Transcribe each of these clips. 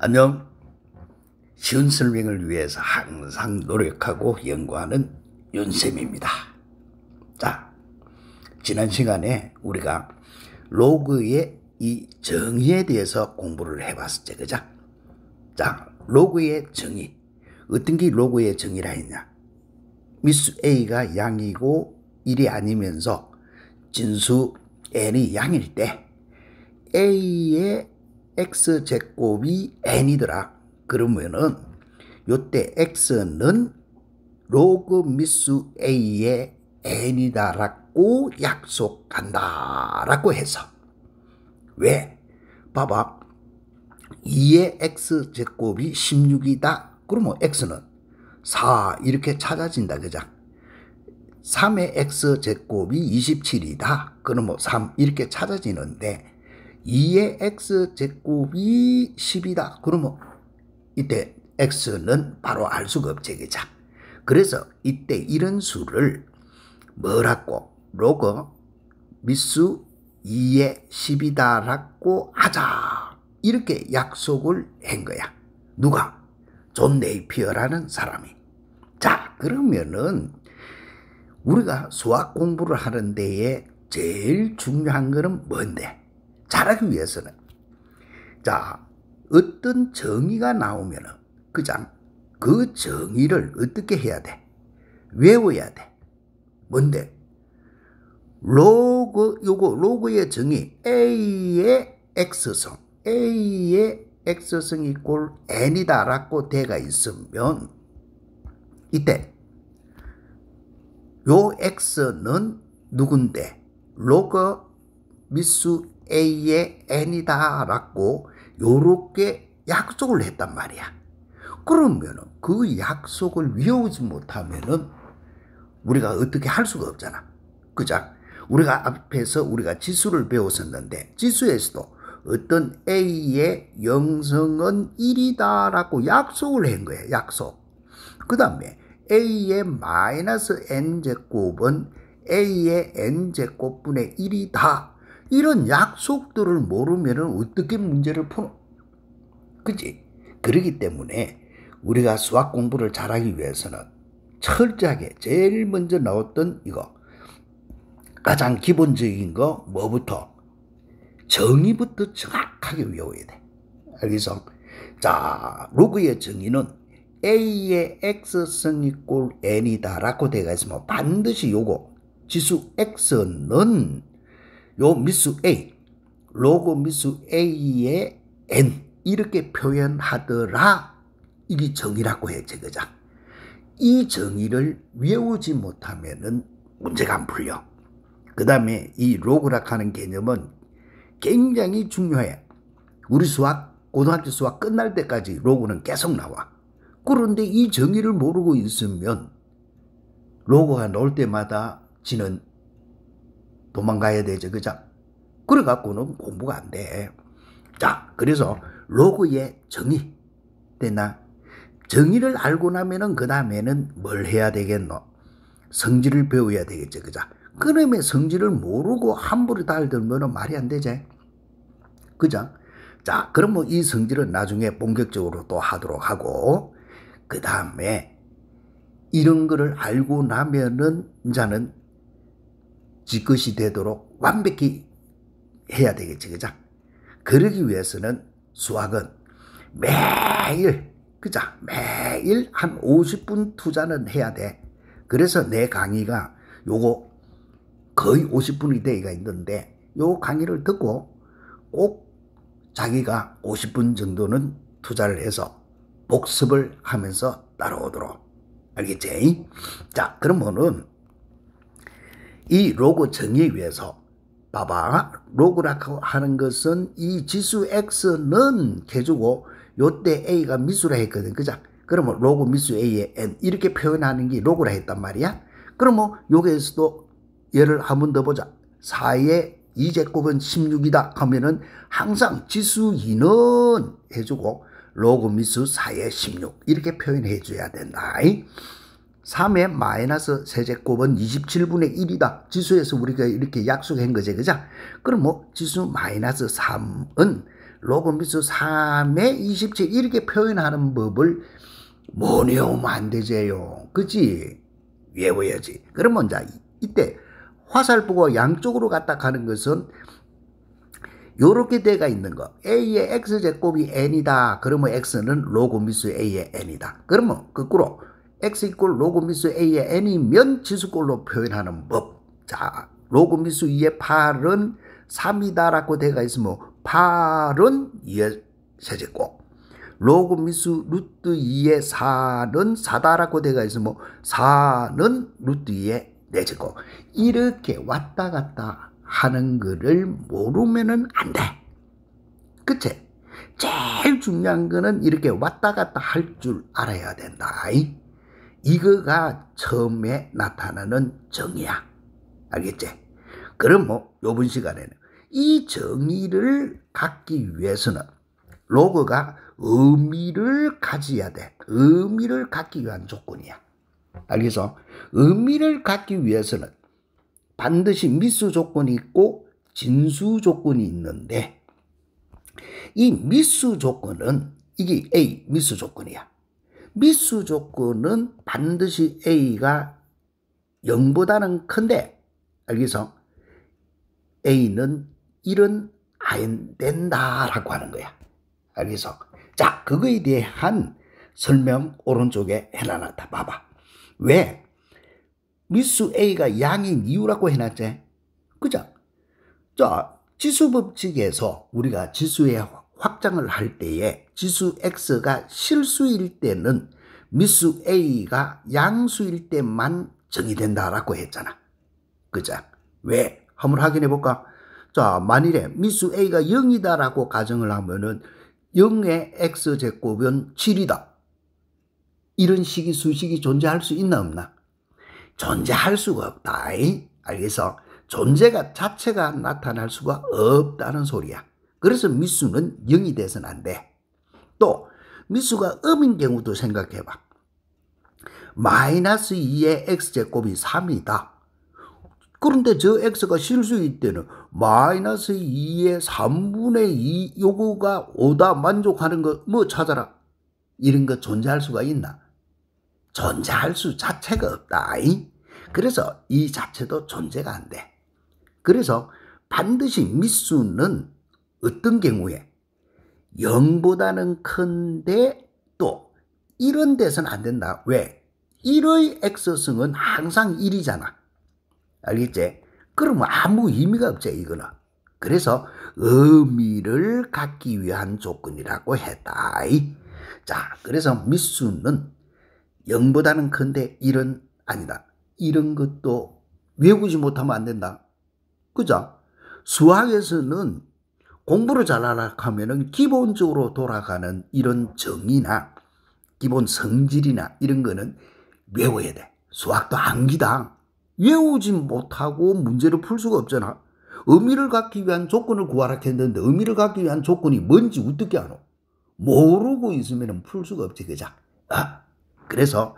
안녕. 쉬운 설명을 위해서 항상 노력하고 연구하는 윤쌤입니다. 자, 지난 시간에 우리가 로그의 이 정의에 대해서 공부를 해봤었죠. 그죠? 자, 로그의 정의. 어떤 게 로그의 정의라 했냐? 미수 A가 양이고 1이 아니면서 진수 n이 양일 때 A의 x제곱이 n이더라. 그러면은 요때 x는 로그 미수 a의 n이다라고 약속한다라고 해서. 왜? 봐봐. 2의 x제곱이 16이다. 그러면 x는 4 이렇게 찾아진다. 그죠? 3의 x제곱이 27이다. 그러면 3 이렇게 찾아지는데 2의 x제곱이 10이다. 그러면 이때 x는 바로 알 수가 없지. 그죠? 그래서 이때 이런 수를 뭐라고? 로그 미수 2의 10이다라고 하자. 이렇게 약속을 한 거야. 누가? 존 네이피어라는 사람이. 자, 그러면은 우리가 수학 공부를 하는 데에 제일 중요한 거는 뭔데? 잘하기 위해서는. 자, 어떤 정의가 나오면은, 그장, 그 정의를 어떻게 해야 돼? 외워야 돼. 뭔데? 로그의 정의, A의 X성, A의 X성 이꼴 N이다라고 돼가 있으면, 이때, 요 X는 누군데? 로그 미수 A의 N이다라고 요렇게 약속을 했단 말이야. 그러면은 그 약속을 외우지 못하면은 우리가 어떻게 할 수가 없잖아. 그죠? 우리가 앞에서 우리가 지수를 배웠었는데 지수에서도 어떤 A의 영성은 1이다라고 약속을 한 거야. 약속. 그 다음에 A의 마이너스 N제곱은 A의 N제곱분의 1이다. 이런 약속들을 모르면 어떻게 문제를 풀어? 그치? 그렇기 때문에 우리가 수학 공부를 잘하기 위해서는 철저하게 제일 먼저 나왔던 이거 가장 기본적인 거 뭐부터? 정의부터 정확하게 외워야 돼. 알겠어? 자, 로그의 정의는 A의 X성 이꼴 N이다 라고 되어 있으면 반드시 요거 지수 X는 요 미수 A, 로그 미수 A의 N 이렇게 표현하더라. 이게 정의라고 했지. 그죠? 이 정의를 외우지 못하면은 문제가 안 풀려. 그 다음에 이 로그라 하는 개념은 굉장히 중요해. 우리 수학, 고등학교 수학 끝날 때까지 로그는 계속 나와. 그런데 이 정의를 모르고 있으면 로그가 나올 때마다 지는 도망가야 되죠. 그죠? 그래갖고는 공부가 안 돼. 자, 그래서 로그의 정의. 됐나? 정의를 알고 나면은 그 다음에는 뭘 해야 되겠노? 성질을 배워야 되겠죠. 그죠? 그러면 성질을 모르고 함부로 달들면 말이 안 되지. 그죠? 자, 그러면 이 성질은 나중에 본격적으로 또 하도록 하고, 그 다음에 이런 거를 알고 나면은 이제는 지 것이 되도록 완벽히 해야 되겠지. 그죠? 그러기 위해서는 수학은 매일, 그죠? 매일 한 50분 투자는 해야 돼. 그래서 내 강의가 요거 거의 50분이 되어가 있는데 요 강의를 듣고 꼭 자기가 50분 정도는 투자를 해서 복습을 하면서 따라오도록. 알겠지? 자, 그러면은 이 로그 정의에 위해서 봐봐. 로그라고 하는 것은 이 지수 X는 해주고 요때 A가 미수라 했거든. 그죠? 그러면 로그 미수 A의 N 이렇게 표현하는 게 로그라 했단 말이야. 그러면 여기에서도 예를 한 번 더 보자. 4의 2제곱은 16이다 하면은 항상 지수 2는 해주고 로그 미수 4의 16 이렇게 표현해 줘야 된다. 3의 마이너스 세제곱은 27분의 1이다. 지수에서 우리가 이렇게 약속한 거지. 그죠? 그럼 뭐 지수 마이너스 3은 로그 미수 3의 27 이렇게 표현하는 법을 못 외우면 안 되제요. 그치? 외워야지. 그러면 자, 이때 화살표가 양쪽으로 갖다 가는 것은 요렇게 돼가 있는 거. A의 X제곱이 N이다. 그러면 X는 로그 미수 A의 N이다. 그러면 거꾸로 X 이꼴 로그 미수 A의 N이면 지수꼴로 표현하는 법. 자, 로그 미수 2의 8은 3이다 라고 돼가 있으면 8은 2의 세제곱. 로그 미수 루트 2의 4는 4다 라고 돼가 있으면 4는 루트 2의 4제곱. 이렇게 왔다 갔다 하는 거를 모르면은 안 돼. 그치? 제일 중요한 거는 이렇게 왔다 갔다 할 줄 알아야 된다. 이거가 처음에 나타나는 정의야. 알겠지? 그럼 뭐 요번 시간에는 이 정의를 갖기 위해서는 로그가 의미를 가져야 돼. 의미를 갖기 위한 조건이야. 알겠어? 의미를 갖기 위해서는 반드시 미수 조건이 있고 진수 조건이 있는데 이 미수 조건은 이게 A 미수 조건이야. 미수 조건은 반드시 A가 0보다는 큰데 알겠어? A는 1은 안 된다라고 하는 거야. 알겠어? 자, 그거에 대한 설명 오른쪽에 해놔놨다. 봐봐. 왜? 미수 A가 양인 이유라고 해놨지? 그죠? 자, 지수 법칙에서 우리가 지수의 확장을 할 때에 지수 X가 실수일 때는 미수 A가 양수일 때만 정의된다라고 했잖아. 그죠? 왜? 한번 확인해 볼까? 자, 만일에 미수 A가 0이다라고 가정을 하면은 0의 X제곱은 7이다. 이런 식의 수식이 존재할 수 있나 없나? 존재할 수가 없다. 알겠어? 존재가 자체가 나타날 수가 없다는 소리야. 그래서 미수는 0이 돼서는 안 돼. 또 미수가 음인 경우도 생각해봐. 마이너스 2의 X제곱이 3이다. 그런데 저 X가 실수일 때는 마이너스 2의 3분의 2 요거가 5다 만족하는 거 뭐 찾아라. 이런 거 존재할 수가 있나? 존재할 수 자체가 없다. 그래서 이 자체도 존재가 안 돼. 그래서 반드시 미수는 어떤 경우에 0보다는 큰데 또 이런 데서는 안 된다. 왜? 1의 X승은 항상 1이잖아. 알겠지? 그러면 아무 의미가 없지 이거는. 그래서 의미를 갖기 위한 조건이라고 했다. 자, 그래서 미수는 0보다는 큰데 1은 아니다. 이런 것도 외우지 못하면 안 된다. 그죠? 수학에서는 공부를 잘하려고 하면은 기본적으로 돌아가는 이런 정의나 기본 성질이나 이런 거는 외워야 돼. 수학도 암기다. 외우지 못하고 문제를 풀 수가 없잖아. 의미를 갖기 위한 조건을 구하라 했는데 의미를 갖기 위한 조건이 뭔지 어떻게 알아? 모르고 있으면 풀 수가 없지. 그죠? 그래서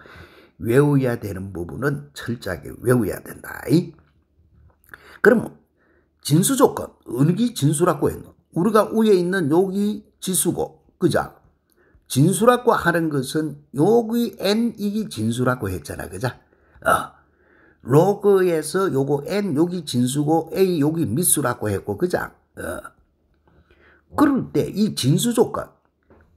외워야 되는 부분은 철저하게 외워야 된다. 그러면 진수 조건, 어느 게 진수라고 했노? 우리가 위에 있는 여기 지수고, 그죠? 진수라고 하는 것은 여기 n 이게 진수라고 했잖아. 그죠? 로그에서 요거 n 여기 진수고 a 여기 미수라고 했고, 그죠? 그럴 때 이 진수 조건,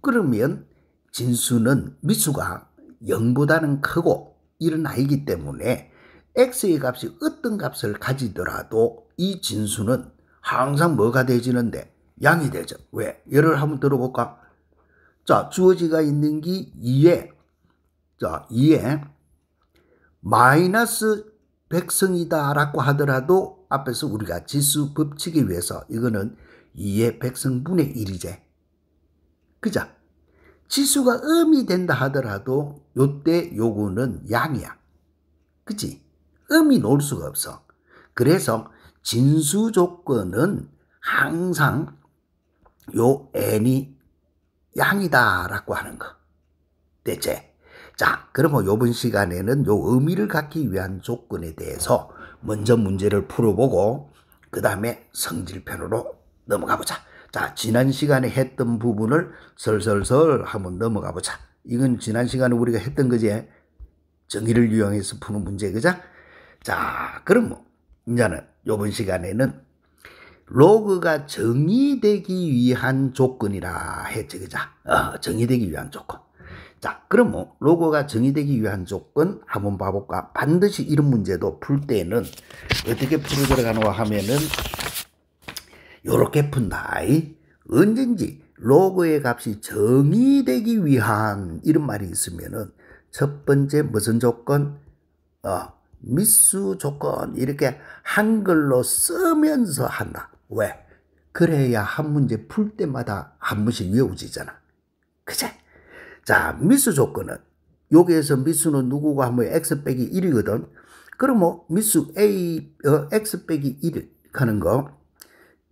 그러면 진수는 미수가 0보다는 크고 이런 아이기 때문에 x의 값이 어떤 값을 가지더라도 이 진수는 항상 뭐가 되지는데 양이 되죠. 왜? 예를 한번 들어볼까? 자, 주어지가 있는 게 2에 자, 2에 마이너스 100승이다 라고 하더라도 앞에서 우리가 지수 법칙에 의해서 이거는 2의 100승분의 1이지. 그죠? 지수가 음이 된다 하더라도 요때 요거는 양이야. 그치? 음이 놓을 수가 없어. 그래서 진수 조건은 항상 요 n이 양이다 라고 하는 거. 됐지? 자, 그러면 요번 시간에는 요 의미를 갖기 위한 조건에 대해서 먼저 문제를 풀어보고 그 다음에 성질편으로 넘어가 보자. 자, 지난 시간에 했던 부분을 설설설 한번 넘어가 보자. 이건 지난 시간에 우리가 했던 거지. 정의를 이용해서 푸는 문제, 그자? 자, 그럼 이제는 이번 시간에는 로그가 정의되기 위한 조건이라 했지, 그자? 정의되기 위한 조건. 자, 그럼 로그가 정의되기 위한 조건 한번 봐볼까? 반드시 이런 문제도 풀 때는 어떻게 풀어 들어가노 하면은 요렇게 푼다. 언젠지 로그의 값이 정의되기 위한 이런 말이 있으면은 첫 번째 무슨 조건? 미수 조건 이렇게 한글로 쓰면서 한다. 왜? 그래야 한 문제 풀 때마다 한 번씩 외워지잖아. 그치? 자, 미수 조건은 여기에서 미수는 누구고 하면 x 빼기 1이거든. 그럼 미수 a x 빼기 1 하는 거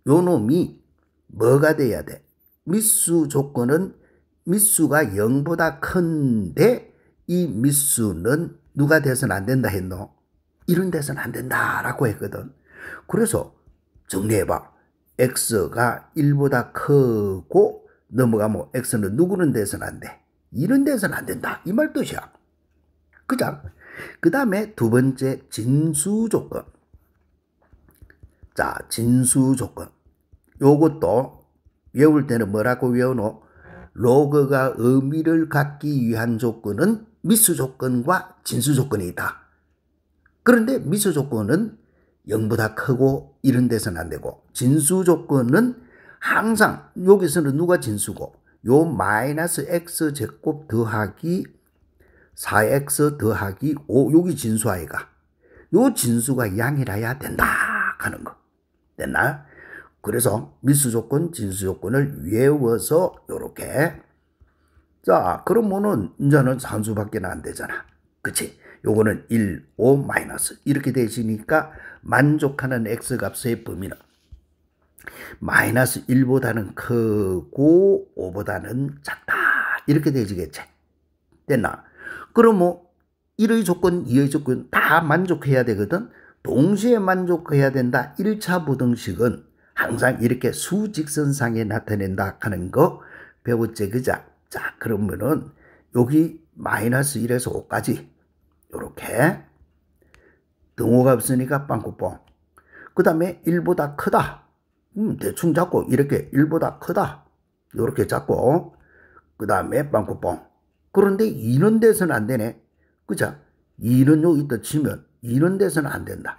요 놈이 뭐가 돼야 돼? 미수 조건은 미수가 0보다 큰데 이 미수는 누가 돼서는 안 된다 했노? 이런 데서는 안 된다라고 했거든. 그래서 정리해봐. x가 1보다 크고 넘어가면 x는 누구는 돼서는 안 돼? 이런 데서는 안 된다. 이 말 뜻이야. 그죠? 그 다음에 두 번째 진수 조건. 자, 진수 조건. 요것도 외울 때는 뭐라고 외우노? 로그가 의미를 갖기 위한 조건은 미수 조건과 진수 조건이 있다. 그런데 미수 조건은 0보다 크고 이런 데서는 안 되고, 진수 조건은 항상 여기서는 누가 진수고, 요 마이너스 x 제곱 더하기 4x 더하기 5 여기 진수 아이가. 요 진수가 양이라야 된다 하는 거. 됐나? 그래서 미수 조건, 진수 조건을 외워서 요렇게. 자, 그러면은 이제는 산수밖에 안 되잖아. 그치? 요거는 1, 5, 마이너스 이렇게 되시니까 만족하는 x 값의 범위는 마이너스 1보다는 크고 5보다는 작다. 이렇게 되지겠지. 됐나? 그럼 1의 조건, 2의 조건 다 만족해야 되거든. 동시에 만족해야 된다. 1차 부등식은 항상 이렇게 수직선상에 나타낸다 하는 거 배웠지, 그자? 자, 그러면은 여기 마이너스 1에서 5까지 요렇게 등호가 없으니까 빵꾸뻥. 그 다음에 1보다 크다. 대충 잡고 이렇게 1보다 크다. 요렇게 잡고 그 다음에 빵꾸뻥. 그런데 이런 데서는 안 되네. 그자? 이런 여기 있다 치면 이런 데서는 안 된다.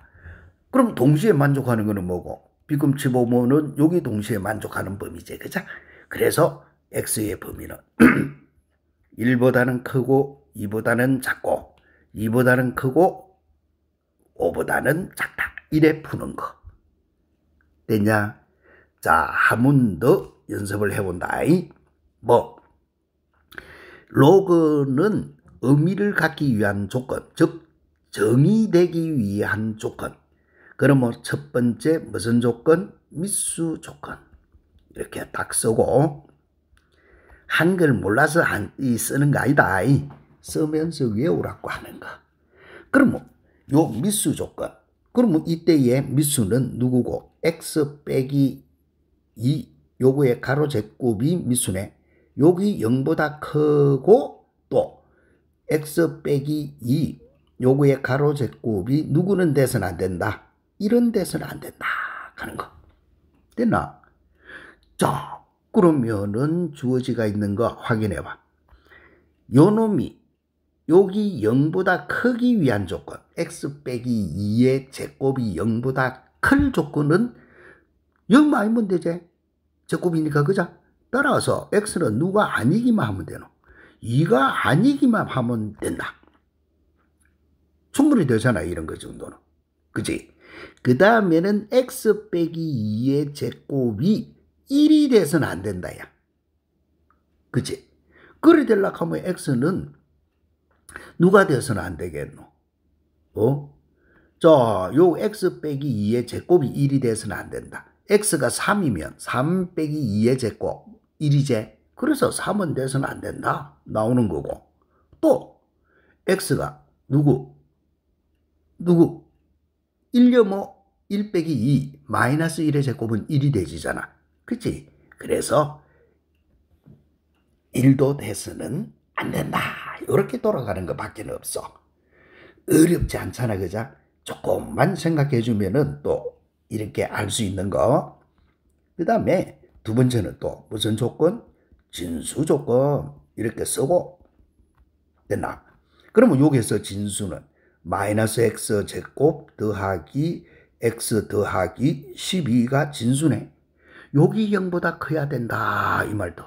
그럼 동시에 만족하는 거는 뭐고? 비꿈치 보면은 여기 동시에 만족하는 범위지. 그자? 그래서 x의 범위는 1보다는 크고 2보다는 작고 2보다는 크고 5보다는 작다. 이래 푸는 거. 됐냐? 자, 한 번 더 연습을 해본다. 로그는 의미를 갖기 위한 조건, 즉 정의되기 위한 조건. 그러면 첫 번째 무슨 조건? 미수 조건. 이렇게 딱 쓰고, 한글 몰라서 쓰는 거 아니다. 쓰면서 외우라고 하는 거. 그러면 요 미수 조건. 그러면 이때의 미수는 누구고? x 빼기 2 요거의 가로 제곱이 미수네. 여기 0보다 크고 또 x 빼기 2 요거의 가로 제곱이 누구는 돼서는 안 된다. 이런 데서는 안 된다 하는 거. 됐나? 자, 그러면은 주어지가 있는 거 확인해 봐. 요 놈이 여기 0보다 크기 위한 조건, x 빼기 2의 제곱이 0보다 클 조건은 0 아니면 되지. 제곱이니까, 그자? 따라서 x는 누가 아니기만 하면 되노. 2가 아니기만 하면 된다. 충분히 되잖아, 이런 거 정도는. 그치? 그 다음에는 x 빼기 2의 제곱이 1이 돼서는 안 된다, 야. 그치? 그래 되려고 하면 x는 누가 돼서는 안 되겠노? 자, 요 x 빼기 2의 제곱이 1이 돼서는 안 된다. x가 3이면 3 빼기 2의 제곱 1이제. 그래서 3은 돼서는 안 된다. 나오는 거고. 또 x가 누구? 1려면 1 빼기 2 마이너스 1의 제곱은 1이 되지잖아. 그치? 그래서 1도 돼서는 안 된다. 이렇게 돌아가는 것밖에 없어. 어렵지 않잖아, 그죠? 조금만 생각해 주면은 또 이렇게 알 수 있는 거. 그 다음에 두 번째는 또 무슨 조건? 진수 조건 이렇게 쓰고 됐나? 그러면 여기서 진수는 마이너스 x 제곱 더하기 x 더하기 12가 진수네. 여기 0보다 커야 된다 이 말도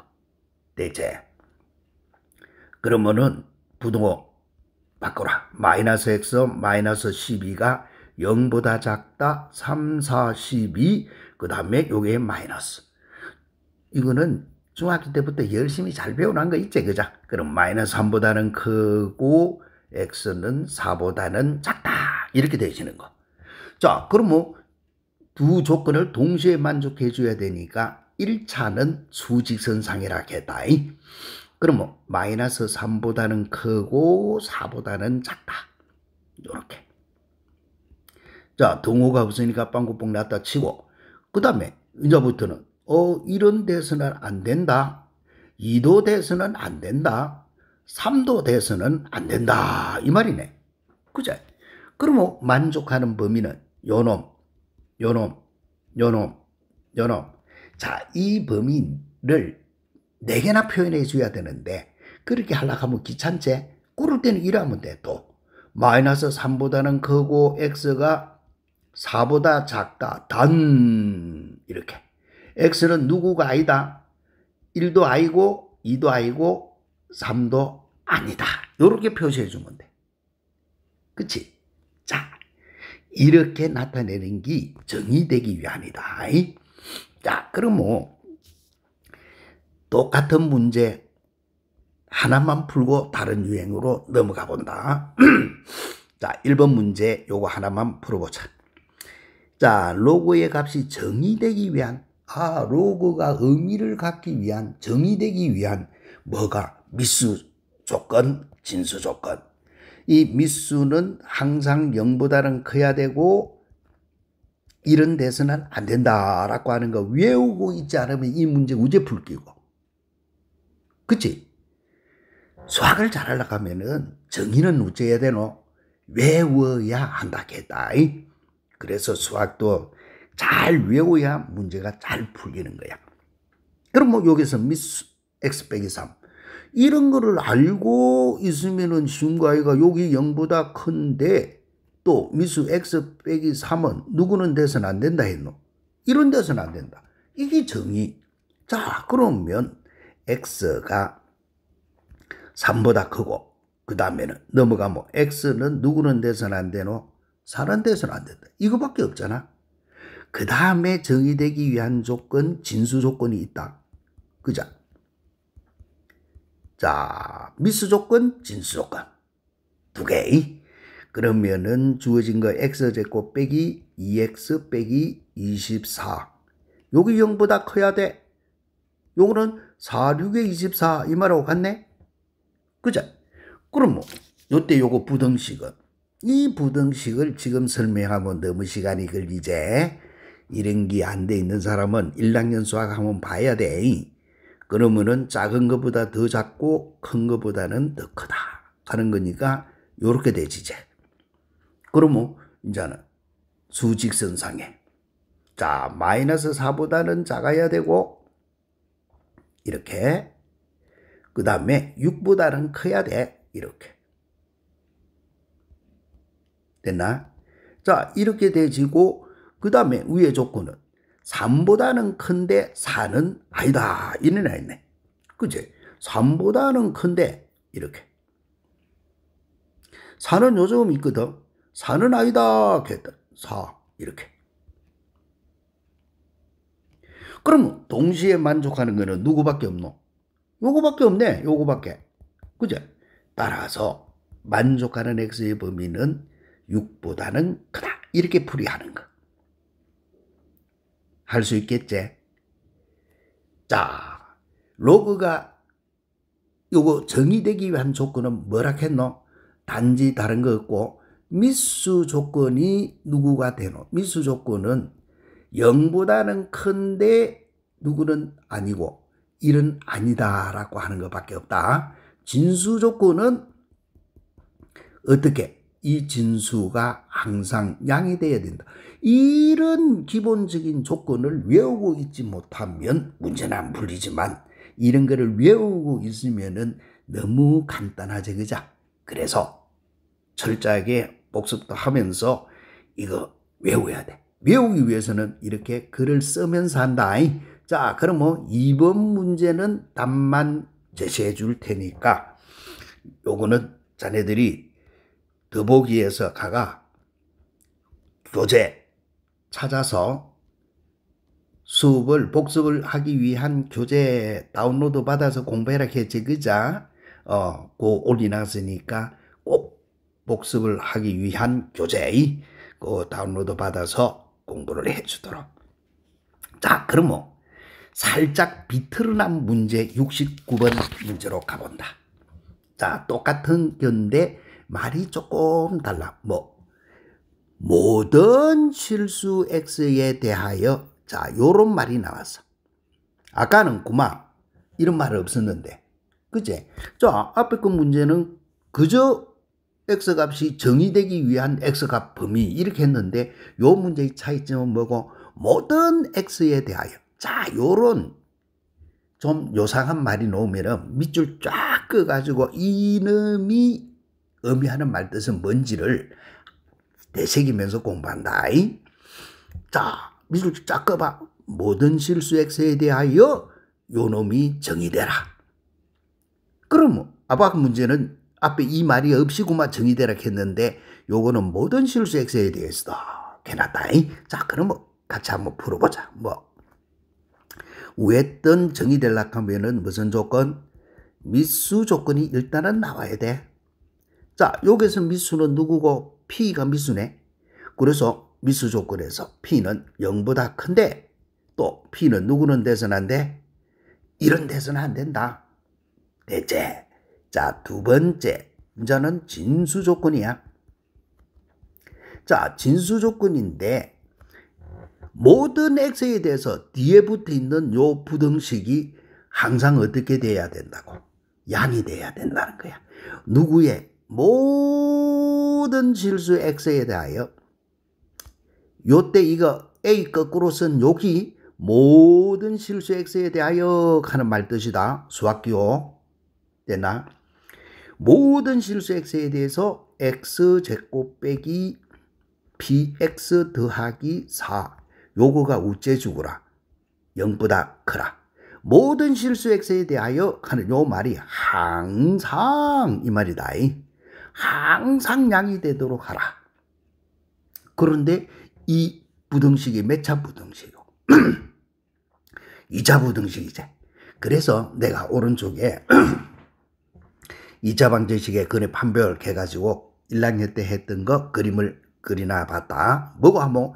되지. 그러면은 부등호 바꿔라. 마이너스 x 마이너스 12가 0보다 작다. 3, 4, 12 그 다음에 요게 마이너스. 이거는 중학교 때부터 열심히 잘 배워난 거 있지, 그죠? 그럼 마이너스 3보다는 크고 x는 4보다는 작다 이렇게 되시는 거. 자, 그럼 뭐 두 조건을 동시에 만족해 줘야 되니까 1차는 수직선상이라 했다. 그럼 뭐 마이너스 3보다는 크고 4보다는 작다. 요렇게. 자, 등호가 없으니까 빵꾸뽕 났다 치고 그 다음에 이제부터는 이런 데서는 안 된다. 2도 돼서는 안 된다. 3도 돼서는 안 된다. 이 말이네. 그죠? 그럼 만족하는 범위는 요놈, 요놈, 요놈, 요놈. 자, 이 범위를 4개나 표현해 줘야 되는데 그렇게 하려고 하면 귀찮지? 그럴 때는 이러면 돼. 또 마이너스 3보다는 크고 x가 4보다 작다. 단 이렇게. x는 누구가 아니다. 1도 아니고 2도 아니고 3도 아니다. 이렇게 표시해 주면 돼. 그치? 자, 이렇게 나타내는 게 정의되기 위함이다. 자, 그럼 뭐 똑같은 문제 하나만 풀고 다른 유행으로 넘어가 본다. 자, 1번 문제 요거 하나만 풀어보자. 자, 로그의 값이 정의되기 위한 로그가 의미를 갖기 위한 정의되기 위한 뭐가 미수 조건, 진수 조건. 이 미수는 항상 0보다는 커야 되고 이런 데서는 안 된다라고 하는 거 외우고 있지 않으면 이 문제 우제 풀기고. 그치? 수학을 잘하려고 하면은 정의는 어째야 되노? 외워야 한다 했다. 그래서 수학도 잘 외워야 문제가 잘 풀리는 거야. 그럼 뭐 여기서 미수 x 빼기 3 이런 거를 알고 있으면은 쉬운 거 아이가. 여기 0보다 큰데 또 미수 x 빼기 3은 누구는 돼서는 안 된다 했노? 이런 데서는 안 된다. 이게 정의. 자, 그러면 x가 3보다 크고 그 다음에는 넘어가면 x는 누구는 돼서는 안 되노? 4는 돼서는 안 된다. 이거밖에 없잖아. 그 다음에 정의되기 위한 조건, 진수 조건이 있다. 그죠? 자, 미수 조건, 진수 조건. 2개. 그러면은 주어진 거 x제곱 빼기 2x 빼기 24. 여기 0보다 커야 돼. 요거는 4, 6에 24 이 말하고 같네? 그죠? 그럼 뭐 요때 요거 부등식은 이 부등식을 지금 설명하면 너무 시간이 걸리지. 이런 게 안 돼 있는 사람은 1학년 수학 한번 봐야 돼. 그러면은 작은 것보다 더 작고 큰 것보다는 더 크다 하는 거니까 요렇게 되지제. 그러면 이제는 수직선상에 자 마이너스 4보다는 작아야 되고 이렇게 그 다음에 6보다는 커야 돼. 이렇게 됐나? 자 이렇게 돼지고 그 다음에 위의 조건은 3보다는 큰데 4는 아니다. 이는 아니네. 그치? 3보다는 큰데 이렇게 4는 요즘 있거든. 4는 아니다. 했다. 4 이렇게. 그러면 동시에 만족하는 거는 누구밖에 없노? 요거밖에 없네. 요거밖에. 그죠? 따라서 만족하는 x의 범위는 6보다는 크다. 이렇게 풀이하는 거. 할 수 있겠지? 자, 로그가 요거 정의되기 위한 조건은 뭐라 했노? 단지 다른 거 없고 미수 조건이 누구가 되노? 미수 조건은 0보다는 큰데 누구는 아니고 일은 아니다라고 하는 것밖에 없다. 진수 조건은 어떻게? 이 진수가 항상 양이 돼야 된다. 이런 기본적인 조건을 외우고 있지 못하면 문제는 안 풀리지만 이런 거를 외우고 있으면은 너무 간단하지, 그죠? 그래서 철저하게 복습도 하면서 이거 외워야 돼. 외우기 위해서는 이렇게 글을 쓰면서 한다. 자, 그러면 2번 문제는 답만 제시해 줄 테니까 요거는 자네들이 더보기에서 가가 교재 찾아서 수업을 복습을 하기 위한 교재 다운로드 받아서 공부해라 했지, 그자? 그 올려놨으니까 꼭 복습을 하기 위한 교재 그 다운로드 받아서 공부를 해주도록. 자, 그러면 살짝 비틀어난 문제 69번 문제로 가본다. 자, 똑같은 건데 말이 조금 달라. 모든 실수 x에 대하여, 자, 요런 말이 나왔어. 아까는 구마 이런 말 없었는데, 그제? 자, 앞에 그 문제는 그저 x값이 정의되기 위한 x값 범위 이렇게 했는데 요 문제의 차이점은 뭐고? 모든 x에 대하여. 자, 요런 좀 요상한 말이 나오면은 밑줄 쫙 꺼가지고 이놈이 의미하는 말 뜻은 뭔지를 되새기면서 공부한다. 자, 밑줄 쫙 꺼봐. 모든 실수 x에 대하여 요 놈이 정의되라. 그럼 아까 문제는 앞에 이 말이 없이구만 정의되라 했는데 요거는 모든 실수 x에 대해서도 해놨다. 자, 그럼 같이 한번 풀어보자. 왜 떤 정의되려고 하면은 무슨 조건? 미수 조건이 일단은 나와야 돼. 자, 여기서 미수는 누구고? P가 미수네. 그래서 미수 조건에서 P는 0보다 큰데 또 P는 누구는 돼서는 안 돼? 이런 돼서는 안 된다. 대체. 자, 두 번째 문제는 진수 조건이야. 자, 진수 조건인데 모든 x에 대해서 뒤에 붙어 있는 요 부등식이 항상 어떻게 돼야 된다고? 양이 돼야 된다는 거야. 누구의? 모든 실수 x에 대하여. 요때 이거 a 거꾸로 쓴 여기 모든 실수 x에 대하여 하는 말 뜻이다. 수학기호. 됐나? 모든 실수 x에 대해서 x제곱 빼기 bx 더하기 4. 요거가 우째주구라. 0보다 크라. 모든 실수 x에 대하여 하는 요 말이 항상 이 말이다. 항상 양이 되도록 하라. 그런데 이 부등식이 몇 차 부등식이고 2차 부등식이지. 그래서 내가 오른쪽에 2차 방정식에 근의 판별 해가지고 1학년 때 했던 거 그림을 그리나 봤다. 뭐고 하면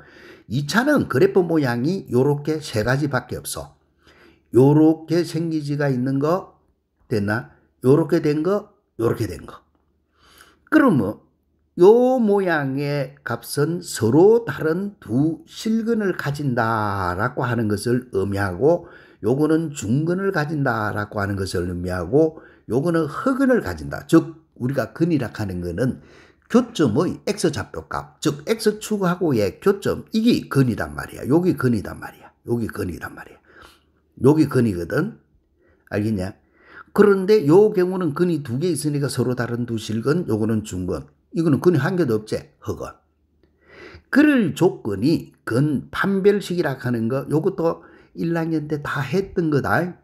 2차는 그래프 모양이 요렇게 세 가지밖에 없어. 요렇게 생기지가 있는 거 됐나? 요렇게 된 거, 요렇게 된 거. 그러면 요 모양의 값은 서로 다른 두 실근을 가진다라고 하는 것을 의미하고 요거는 중근을 가진다라고 하는 것을 의미하고 요거는 허근을 가진다. 즉 우리가 근이라 하는 거는 교점의 x좌표값, 즉 x축하고의 교점, 이게 근이단 말이야. 여기 근이단 말이야. 여기 근이단 말이야. 여기 근이거든. 알겠냐? 그런데 요 경우는 근이 두 개 있으니까 서로 다른 두 실근, 요거는 중근. 이거는 근이 한 개도 없지. 허근. 그럴 조건이 근 판별식이라 하는 거, 요것도 1학년 때 다 했던 거다.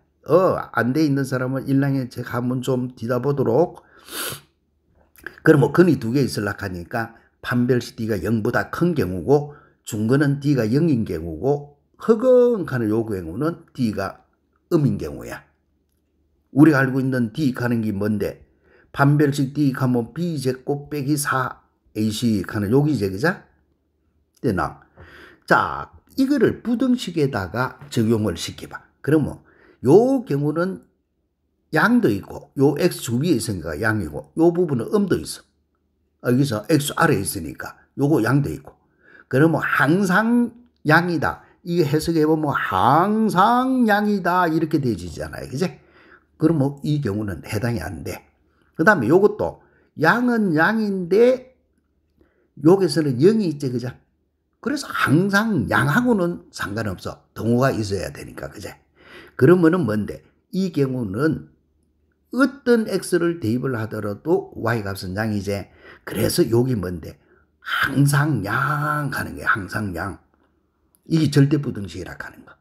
안 돼 있는 사람은 1학년 책 한번 좀 뒤다보도록. 그러면 근이 두 개 있으려고 하니까 판별식 D가 0보다 큰 경우고 중근은 D가 0인 경우고 허근하는 요 경우는 D가 음인 경우야. 우리가 알고 있는 D 가는 게 뭔데? 판별식 D 가면 B제곱 빼기 4AC 가는 여기제, 그자? 되나? 자, 이거를 부등식에다가 적용을 시켜봐. 그러면 요 경우는 양도 있고 요 x 위에 있으니까 양이고 요 부분은 음도 있어. 여기서 x 아래에 있으니까 요거 양도 있고. 그러면 항상 양이다. 이게 해석해보면 항상 양이다 이렇게 되지잖아요. 그지? 그럼 뭐 이 경우는 해당이 안 돼. 그 다음에 요것도 양은 양인데 여기서는 0이 있지. 그죠? 그래서 항상 양하고는 상관없어. 동호가 있어야 되니까. 그죠? 그러면은 뭔데? 이 경우는 어떤 x를 대입을 하더라도 y 값은 양이지. 그래서 여기 뭔데? 항상 양 하는 거야. 항상 양. 이게 절대부등식이라 하는 거.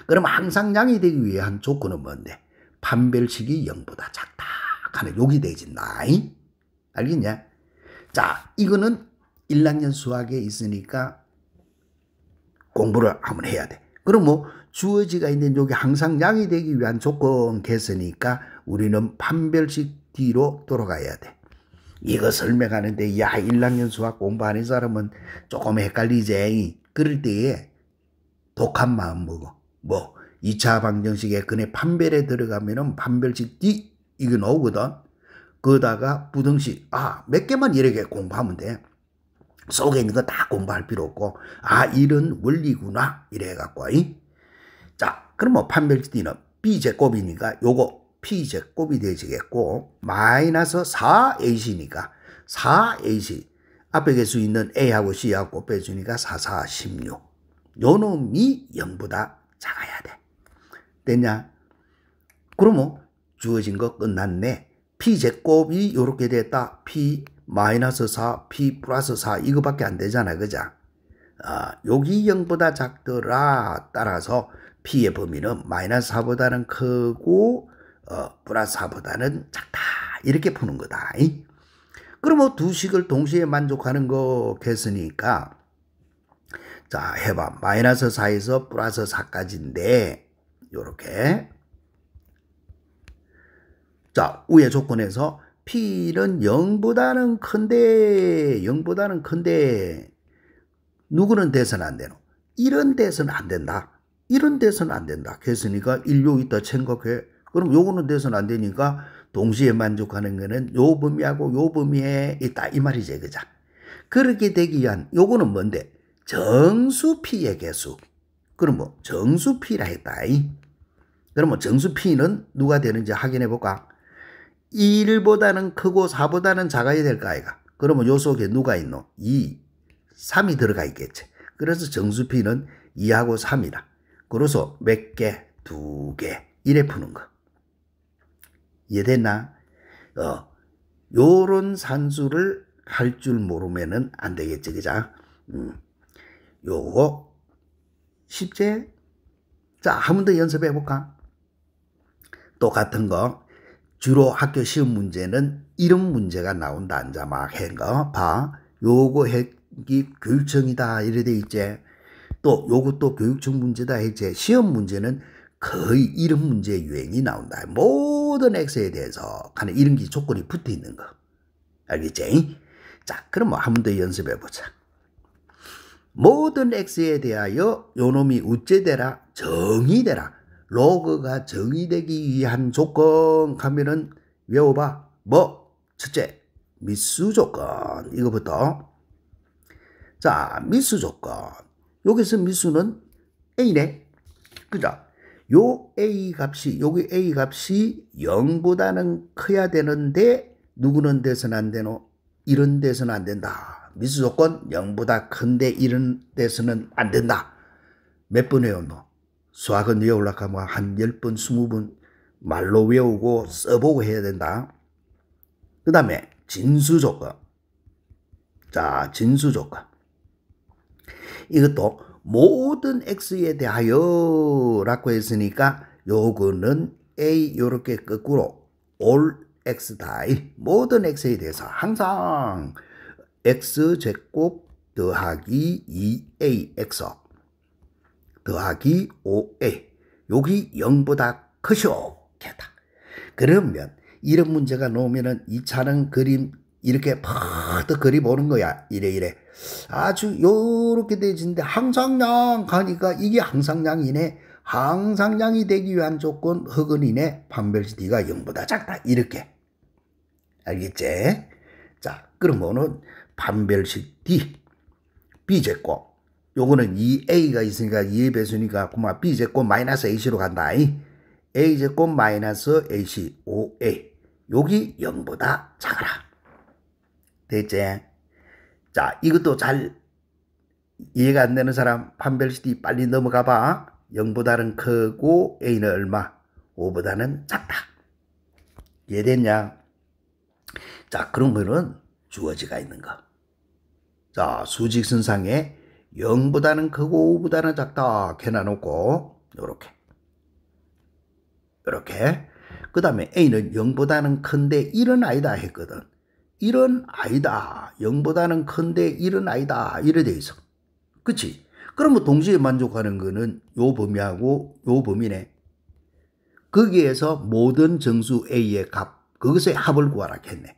그럼 항상 양이 되기 위한 조건은 뭔데? 판별식이 0보다 작다 하는 욕이 되진다. 알겠냐? 자, 이거는 1학년 수학에 있으니까 공부를 한번 해야 돼. 그럼 뭐 주어지가 있는 여기 항상 양이 되기 위한 조건 겠으니까 우리는 판별식 뒤로 돌아가야 돼. 이거 설명하는데 야 1학년 수학 공부하는 사람은 조금 헷갈리지. 그럴 때에 독한 마음 먹어. 뭐 2차 방정식에 그네 판별에 들어가면은 판별식 D 이거 나오거든. 거다가 부등식 몇 개만 이렇게 공부하면 돼. 속에 있는 거 다 공부할 필요 없고 이런 원리구나 이래 해갖고 자 그럼 뭐 판별식 D는 B제곱이니까 요거 P제곱이 되지겠고 마이너스 4AC니까 4AC 앞에 개수 있는 A하고 C하고 빼주니까 4, 4, 16 요 놈이 0보다 작아야 돼. 됐냐? 그러면 주어진 거 끝났네. P제곱이 요렇게 됐다. P 마이너스 4, P 플러스 4 이거밖에 안 되잖아. 그죠? 여기 0보다 작더라. 따라서 P의 범위는 마이너스 4보다는 크고 플러스 4보다는 작다. 이렇게 푸는 거다. 그러면 두 식을 동시에 만족하는 거겠으니까 자 해봐. 마이너스 4에서 플러스 4까지인데 요렇게 자 위의 조건에서 P는 0보다는 큰데 누구는 돼서는 안 되노? 이런 돼서는 안 된다. 이런 돼서는 안 된다. 그랬으니까 인류 있다 생각해. 그럼 요거는 돼서는 안 되니까 동시에 만족하는 거는 요 범위하고 요 범위에 있다 이 말이지. 그죠? 그렇게 되기 위한 요거는 뭔데? 정수 P의 개수. 그럼 뭐 정수 P라 했다. 그러면 정수 P는 누가 되는지 확인해 볼까? 1보다는 크고 4보다는 작아야 될까 아이가. 그러면 요 속에 누가 있노? 2, 3이 들어가 있겠지. 그래서 정수 P는 2하고 3이라. 그래서 몇 개? 2개. 이래 푸는 거. 이해됐나? 요런 산수를 할 줄 모르면은 안 되겠지. 그죠? 요거 쉽지? 자, 한 번 더 연습해 볼까? 똑같은 거. 주로 학교 시험 문제는 이런 문제가 나온다. 앉아 막 한 거. 봐. 요거 핵이 교육청이다. 이래 돼 있지. 또 요것도 교육청 문제다 했지. 시험 문제는 거의 이런 문제 유행이 나온다. 모든 X에 대해서 하는 이런 게 조건이 붙어 있는 거. 알겠지? 자, 그럼 뭐 한 번 더 연습해 보자. 모든 X에 대하여 요놈이 우째되라 정의되라. 로그가 정의되기 위한 조건 하면은 외워봐. 뭐? 첫째, 미수 조건. 이거부터. 자, 미수 조건. 여기서 미수는 A네. 그죠? 요 A 값이, 여기 A 값이 0보다는 커야 되는데, 누구는 돼서는 안 되노? 이런 데서는 안 된다. 미수 조건 0보다 큰데 이런 데서는 안 된다. 몇 번 외웠노? 수학은 외우려고 하면 한 10번, 20번 말로 외우고 써보고 해야 된다. 그 다음에 진수 조건. 자, 진수 조건. 이것도 모든 X에 대하여 라고 했으니까 요거는 A 요렇게 거꾸로 all X다. 모든 X에 대해서 항상 X제곱 더하기 2AX 더하기 5A 여기 0보다 크쇼 겠다. 그러면 이런 문제가 나오면은 2차는 그림 이렇게 팍 그림 오는 거야. 이래 아주 요렇게 되지는데 항상량 가니까 이게 항상량이네. 항상량이 되기 위한 조건 허근이네. 판별식 D가 0보다 작다. 이렇게 알겠지? 자 그러면은 판별식 D B제곱 요거는 2a가 있으니까 2의 배수니까 그만 b제곱 마이너스 ac로 간다. a제곱 마이너스 ac 5a. 여기 0보다 작아라. 됐지? 자, 이것도 잘 이해가 안 되는 사람 판별시티 빨리 넘어가 봐. 0보다는 크고 a는 얼마? 5보다는 작다. 이해됐냐? 자, 그러면은 주어지가 있는 거. 자, 수직선상에 0보다는 크고 5보다는 작다. 해놔놓고 요렇게. 이렇게. 그 다음에 a는 0보다는 큰데 1은 아니다 했거든. 1은 아니다. 0보다는 큰데 1은 아니다. 이래 돼 있어. 그치? 그러면 동시에 만족하는 거는 요 범위하고 요 범위네. 거기에서 모든 정수 a의 값, 그것의 합을 구하라 했네.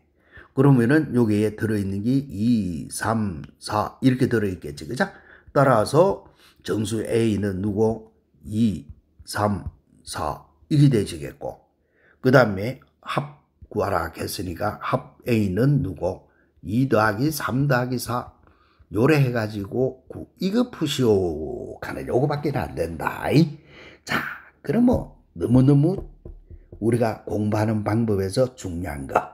그러면은 여기에 들어있는 게 2, 3, 4 이렇게 들어있겠지. 그죠? 따라서 정수 a는 누구? 2, 3, 4 이게 되지겠고, 그 다음에 합 구하라 했으니까 합 a는 누구? 2 더하기 3 더하기 4 요래 해가지고 9 이거 푸시오 가는 요거밖에 안 된다. 자, 그럼 뭐 너무너무 우리가 공부하는 방법에서 중요한 거,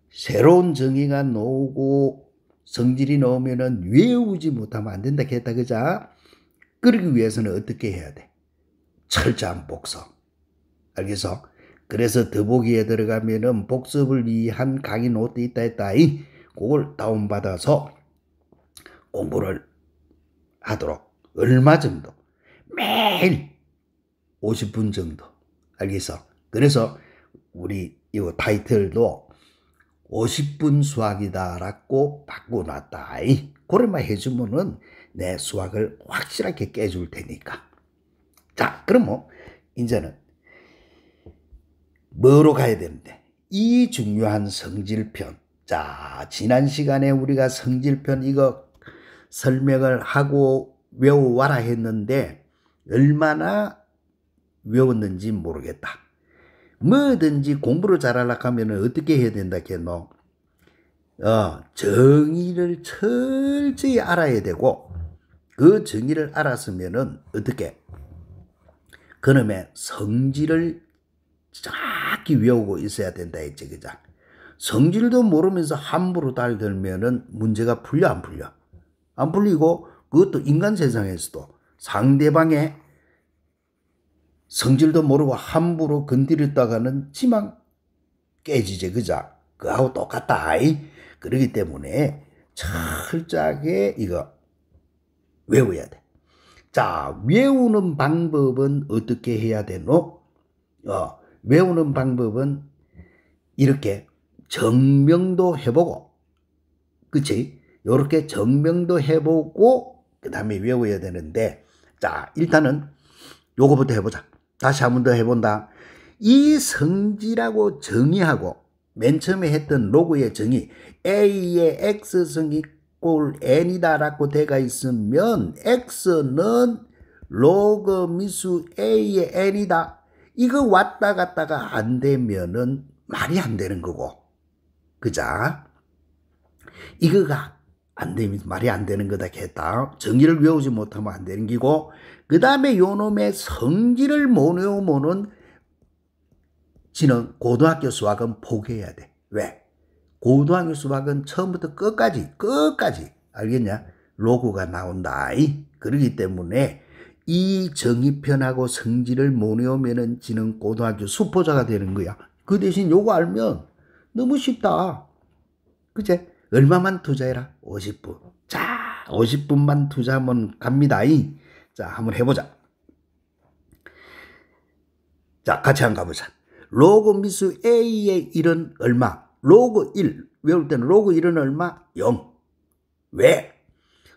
새로운 정의가 나오고 성질이 나오면은 외우지 못하면 안 된다 했다. 그자? 그러기 위해서는 어떻게 해야 돼? 철저한 복습. 알겠어? 그래서 더보기에 들어가면은 복습을 위한 강의 노트 있다 했다. 그걸 다운받아서 공부를 하도록. 얼마 정도? 매일 50분 정도. 알겠어? 그래서 우리 이거 타이틀도 50분 수학이다라고 바꿔놨다. 그래만 해주면은 내 수학을 확실하게 깨줄 테니까. 자, 그럼 뭐 이제는 뭐로 가야 되는데? 이 중요한 성질편. 자, 지난 시간에 우리가 성질편 이거 설명을 하고 외워와라 했는데 얼마나 외웠는지 모르겠다. 뭐든지 공부를 잘하려고 하면 어떻게 해야 된다 했노? 정의를 철저히 알아야 되고, 그 정의를 알았으면은 어떻게? 그놈의 성질을 정확히 외우고 있어야 된다 했지. 그죠? 성질도 모르면서 함부로 달들면은 문제가 풀려 안 풀려? 안 풀리고, 그것도 인간 세상에서도 상대방의 성질도 모르고 함부로 건드렸다가는 지만 깨지지. 그죠? 그하고 똑같다. 그렇기 때문에 철저하게 이거 외워야 돼. 자, 외우는 방법은 어떻게 해야 되노? 외우는 방법은 이렇게 정명도 해보고, 그치? 요렇게 정명도 해보고 그 다음에 외워야 되는데, 자, 일단은 요거부터 해보자. 다시 한 번 더 해본다. 이 성질하고 정의하고 맨 처음에 했던 로그의 정의, A의 X성이 꼴 N이다 라고 돼가 있으면 X는 로그 미수 A의 N이다. 이거 왔다 갔다가 안 되면은 말이 안 되는 거고. 그자? 이거가 안 되면 말이 안 되는 거다 했다. 정의를 외우지 못하면 안 되는 기고, 그 다음에 요놈의 성질을 못 외우면은 지는 고등학교 수학은 포기해야 돼. 왜? 고등학교 수학은 처음부터 끝까지 알겠냐? 로그가 나온다. 그러기 때문에 이 정의편하고 성질을 못 외우면은 지는 고등학교 수포자가 되는 거야. 그 대신 요거 알면 너무 쉽다. 그제? 얼마만 투자해라? 50분. 자, 50분만 투자하면 갑니다. 자, 한번 해보자. 자, 같이 한번 가보자. 로그 미수 A의 1은 얼마? 로그 1. 외울 때는 로그 1은 얼마? 0. 왜?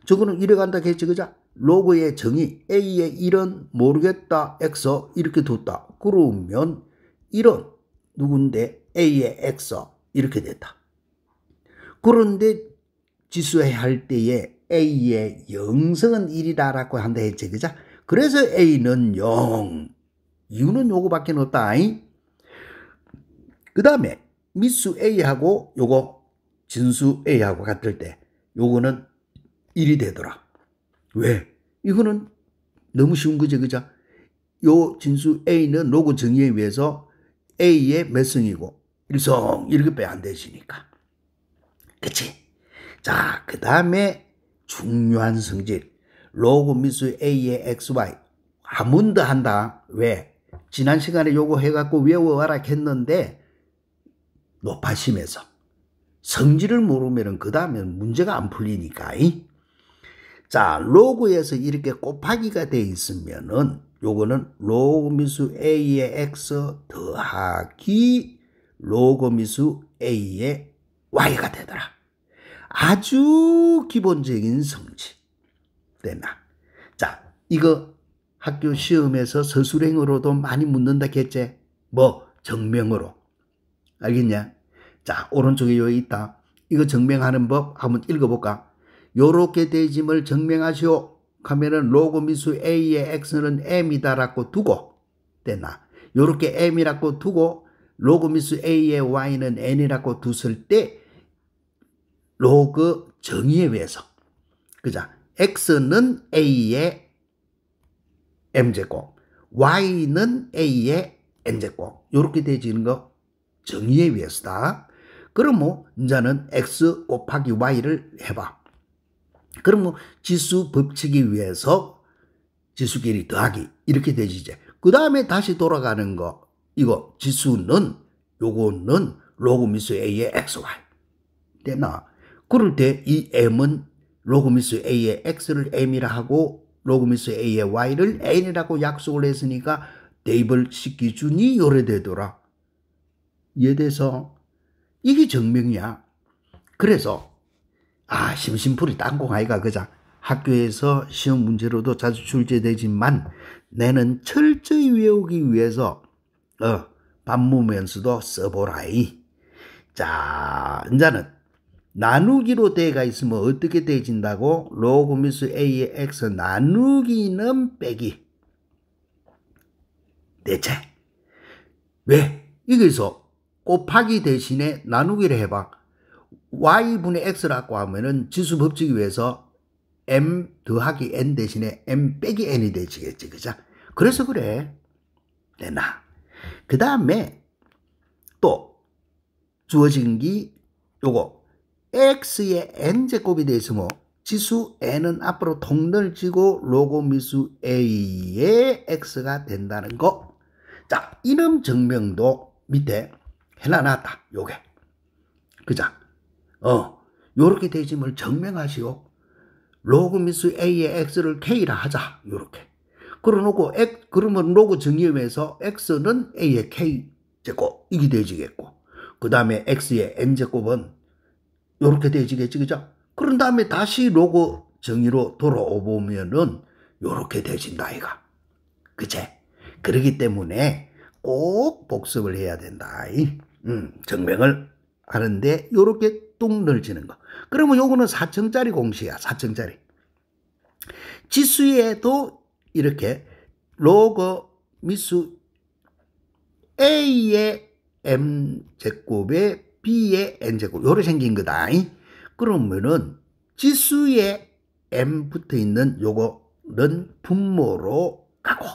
저거는 이래 간다 했지, 그자? 로그의 정의 A의 1은 모르겠다. X 이렇게 뒀다. 그러면 1은 누군데? A의 X 이렇게 됐다. 그런데 지수할 때에 A의 0성은 1이다라고 한다 했지, 그자? 그래서 A는 0. 이유는 요거밖에 없다. 그 다음에 미수 A하고 요거 진수 A하고 같을 때 요거는 1이 되더라. 왜? 이거는 너무 쉬운 거죠, 그죠? 요 진수 A는 로그 정의에 의해서 A의 몇 성이고 1성 이렇게 빼야 안 되시니까. 그치? 자, 그 다음에 중요한 성질. 로그 미수 A의 XY. 한 번 더 한다. 왜? 지난 시간에 요거 해갖고 외워와라 했는데 높아심에서 성질을 모르면 그 다음엔 문제가 안 풀리니까. 자, 로그에서 이렇게 곱하기가 돼 있으면은 요거는 로그 미수 A의 X 더하기 로그 미수 A의 Y가 되더라. 아주 기본적인 성질. 됐나? 자, 이거 학교 시험에서 서술형으로도 많이 묻는다 했지? 뭐 정명으로. 알겠냐? 자, 오른쪽에 여기 있다. 이거 정명하는 법 한번 읽어볼까? 요렇게 대짐을 정명하시오 하면은 로그 미수 A의 X는 M이다라고 두고, 됐나? 요렇게 M이라고 두고 로그 미수 A의 Y는 N이라고 뒀을 때 로그 정의에 의해서, 그자? X는 A의 M제곱, Y는 A의 N제곱, 요렇게 되지는 거 정의에 의해서다. 그럼 뭐 이제는 X 곱하기 Y를 해봐. 그럼 뭐 지수 법칙에 의해서 지수끼리 더하기 이렇게 되지. 그 다음에 다시 돌아가는 거, 이거 지수는 요거는 로그 미수 A의 XY 됐나? 그럴 때 이 M은 로그 미수 A의 X를 M이라 하고 로그 미수 A의 Y를 N이라고 약속을 했으니까 대입을 시키주니 요래 되더라. 이해돼서? 이게 정명이야. 그래서 심심풀이 땅콩 아이가 그자 학교에서 시험 문제로도 자주 출제되지만 내는 철저히 외우기 위해서 반무면서도 써보라이. 자, 이제는 나누기로 돼가 있으면 어떻게 되진다고? 로그 미수 A의 X 나누기는 빼기. 대체. 왜? 여기서 곱하기 대신에 나누기를 해봐. Y분의 X라고 하면은 지수 법칙에 의해서 M 더하기 N 대신에 M 빼기 N이 되지겠지. 그죠? 그래서 그래. 됐나? 그 다음에 또 주어진 게 요거 X의 N제곱이 돼 있으면 지수 N은 앞으로 통널지고 로그 미수 A의 X가 된다는 거. 자, 이름 증명도 밑에 해놔놨다. 요게. 그자? 요렇게 되지을 증명하시오. 로그 미수 A의 X를 K라 하자. 요렇게. 그러놓고, 그러면 로그 정의에서 X는 A의 K제곱. 이게 되지겠고. 그 다음에 X의 N제곱은 요렇게 되지겠지. 그죠? 그런 다음에 다시 로그 정의로 돌아오보면은 요렇게 되진다, 이가. 그치? 그러기 때문에 꼭 복습을 해야 된다. 증명을 하는데 요렇게 뚝 늘지는 거. 그러면 요거는 4층짜리 공식이야. 4층짜리. 지수에도 이렇게 로그 미수 A의 M제곱에 B의 N제곱 요렇게 생긴 거다. 그러면은 지수에 M 붙어 있는 요거는 분모로 가고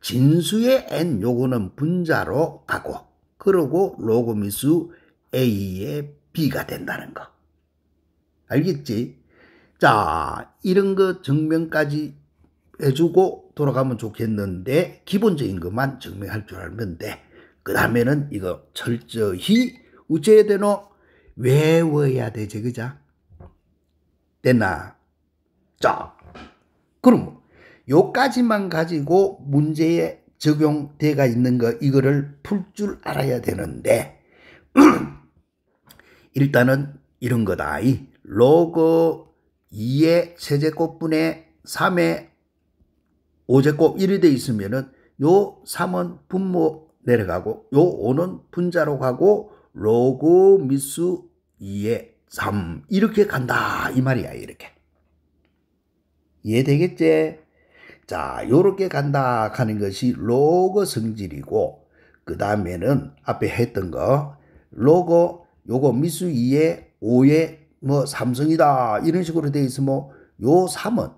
진수의 N 요거는 분자로 가고 그러고 로그 미수 A의 B가 된다는 거. 알겠지? 자, 이런 거 증명까지 해주고 돌아가면 좋겠는데 기본적인 것만 증명할 줄 알면 돼. 그 다음에는 이거 철저히 우째야 되노? 외워야 되지, 그자? 됐나? 자, 그럼 요까지만 가지고 문제에 적용돼가 있는 거 이거를 풀 줄 알아야 되는데 일단은 이런 거다. 로그 2의 세제곱분의 3의 5제곱 이리 돼 있으면은 요 3은 분모 내려가고 요 5는 분자로 가고 로그 미수 2의 3 이렇게 간다 이 말이야. 이렇게 이해되겠지? 자, 요렇게 간다 하는 것이 로그 성질이고 그 다음에는 앞에 했던 거 로그 요거 미수 2의 5의 뭐 3성이다 이런 식으로 돼 있으면 요 3은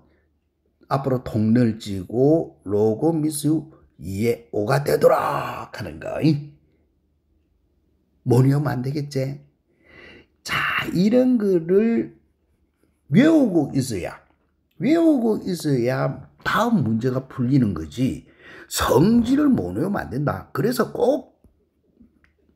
앞으로 통를 찌고 로고 미수 2의 5가 되도록 하는 거. 못 외우면 안 되겠지? 자, 이런 거를 외우고 있어야 다음 문제가 풀리는 거지. 성질을 못 외우면 안 된다. 그래서 꼭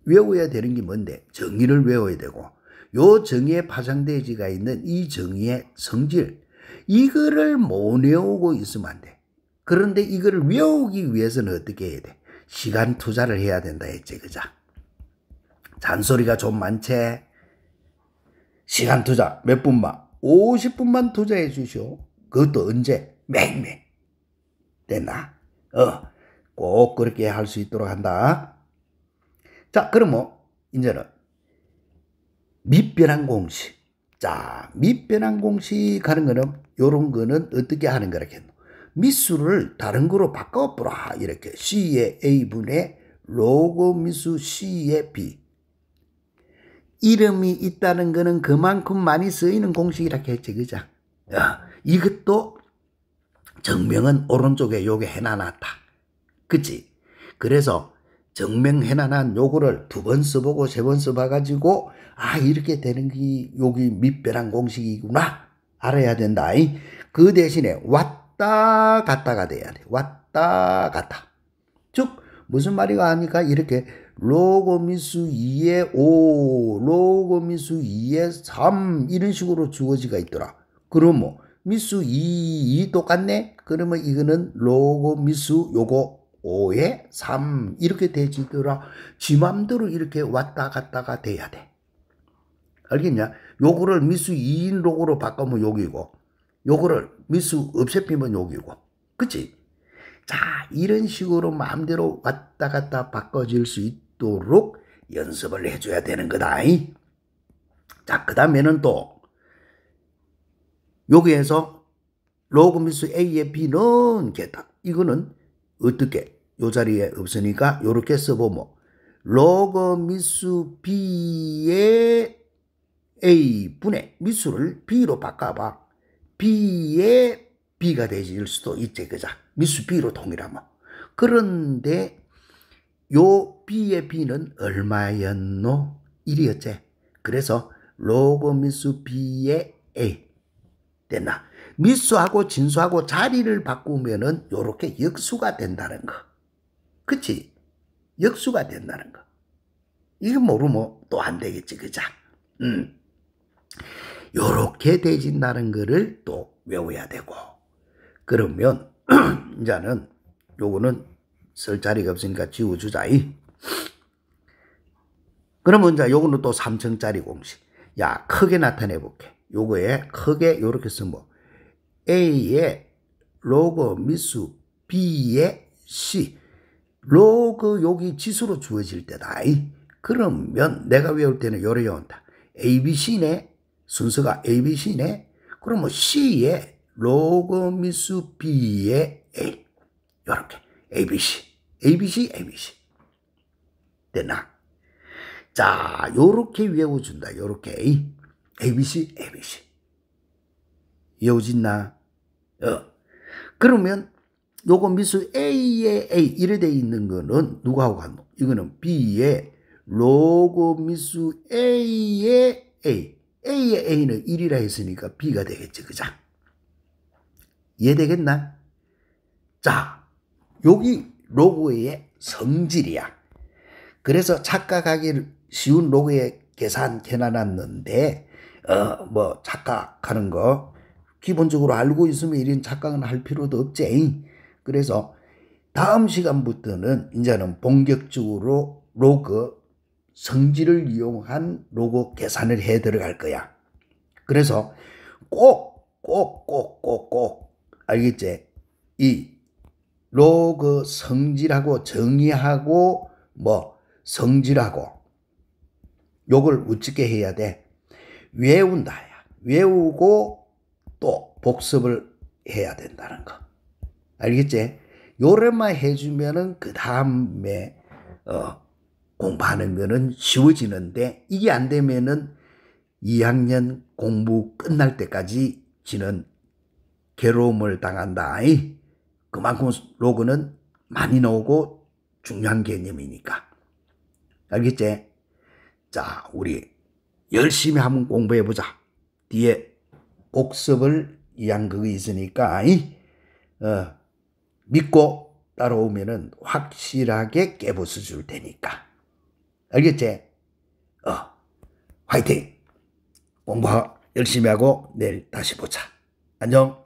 외워야 되는 게 뭔데? 정의를 외워야 되고, 요 정의에 파생돼지가 있는 이 정의의 성질, 이거를 못 외우고 있으면 안 돼. 그런데 이거를 외우기 위해서는 어떻게 해야 돼? 시간 투자를 해야 된다 했지, 그죠? 잔소리가 좀 많지? 시간 투자 몇 분만? 50분만 투자해 주시오. 그것도 언제? 매일매일. 됐나? 꼭 그렇게 할 수 있도록 한다. 자, 그러면 이제는 밑변환 공식. 자, 밑변환 공식 하는 거는 요런 거는 어떻게 하는 거라 했노? 미수를 다른 거로 바꿔보라. 이렇게 C의 A분의 로그 미수 C의 B. 이름이 있다는 거는 그만큼 많이 쓰이는 공식이라 했지, 그죠? 이것도 증명은 오른쪽에 요게 해놔놨다. 그치? 그래서 증명해놔난 요거를 2번 써보고 3번 써봐가지고, 이렇게 되는 게 여기 밑변환 공식이구나. 알아야 된다. 그 대신에 왔다 갔다가 돼야 돼. 왔다 갔다. 즉, 무슨 말이가 하니까 이렇게 로그 미수 2의 5, 로그 미수 2의 3 이런 식으로 주어지가 있더라. 그럼 뭐 미수 2 똑같네? 그러면 이거는 로그 미수 요거 5의 3 이렇게 되지더라. 지 맘대로 이렇게 왔다 갔다가 돼야 돼. 알겠냐? 요거를 미수 2인 로그로 바꾸면 여기고, 요거를 미수 없애피면 여기고. 그치? 자, 이런 식으로 마음대로 왔다 갔다 바꿔질 수 있도록 연습을 해줘야 되는 거다. 자, 그 다음에는 또 여기에서 로그 미수 A의 B는 겠다. 이거는 어떻게? 요 자리에 없으니까 요렇게 써보면 로그 미수 B의 A분의 미수를 B로 바꿔봐. B의 B가 되질 수도 있지, 그자? 미수 B로 통일하면. 그런데 요 B의 B는 얼마였노? 1이었지. 그래서 로그 미수 B의 A 됐나? 미수하고 진수하고 자리를 바꾸면은 요렇게 역수가 된다는 거. 그치? 역수가 된다는 거. 이거 모르면 또 안 되겠지, 그자? 요렇게 되진다는 거를 또 외워야 되고. 그러면 이제는 요거는 쓸 자리가 없으니까 지워주자. 그러면 이제 요거는 또 3층짜리 공식. 야, 크게 나타내 볼게. 요거에 크게 요렇게 쓰면 A의 로그 미수 B의 C. 로그 여기 지수로 주어질 때다. 그러면 내가 외울 때는 요래 외운다. ABC네. 순서가 ABC네. 그러면 C의 로그 미수 B의 A. 요렇게. ABC. ABC, ABC. 됐나? 자, 요렇게 외워준다. 요렇게. ABC, ABC. 외워진나? 그러면 요거 미수 A의 A 이래 돼 있는 거는 누구하고 같노? 이거는 B의 로그 미수 A의 A. A의 A는 1이라 했으니까 B가 되겠지, 그죠? 이해되겠나? 자, 여기 로그의 성질이야. 그래서 착각하기 쉬운 로그의 계산 해놔놨는데, 뭐 착각하는 거 기본적으로 알고 있으면 이런 착각은 할 필요도 없지. 그래서 다음 시간부터는 이제는 본격적으로 로그 성질을 이용한 로그 계산을 해 들어갈 거야. 그래서 꼭 알겠지? 이 로그 성질하고 정의하고 뭐 성질하고 요걸 어떻게 해야 돼? 외운다. 외우고 또 복습을 해야 된다는 거. 알겠지? 요래만 해주면은 그 다음에 공부하는 거는 쉬워지는데, 이게 안 되면은 2학년 공부 끝날 때까지 지는 괴로움을 당한다. 그만큼 로그는 많이 나오고 중요한 개념이니까. 알겠지? 자, 우리 열심히 한번 공부해보자. 뒤에 복습을 위한 그거 있으니까 믿고 따라오면은 확실하게 깨부숴 줄 테니까. 알겠지? 화이팅! 공부 열심히 하고 내일 다시 보자. 안녕.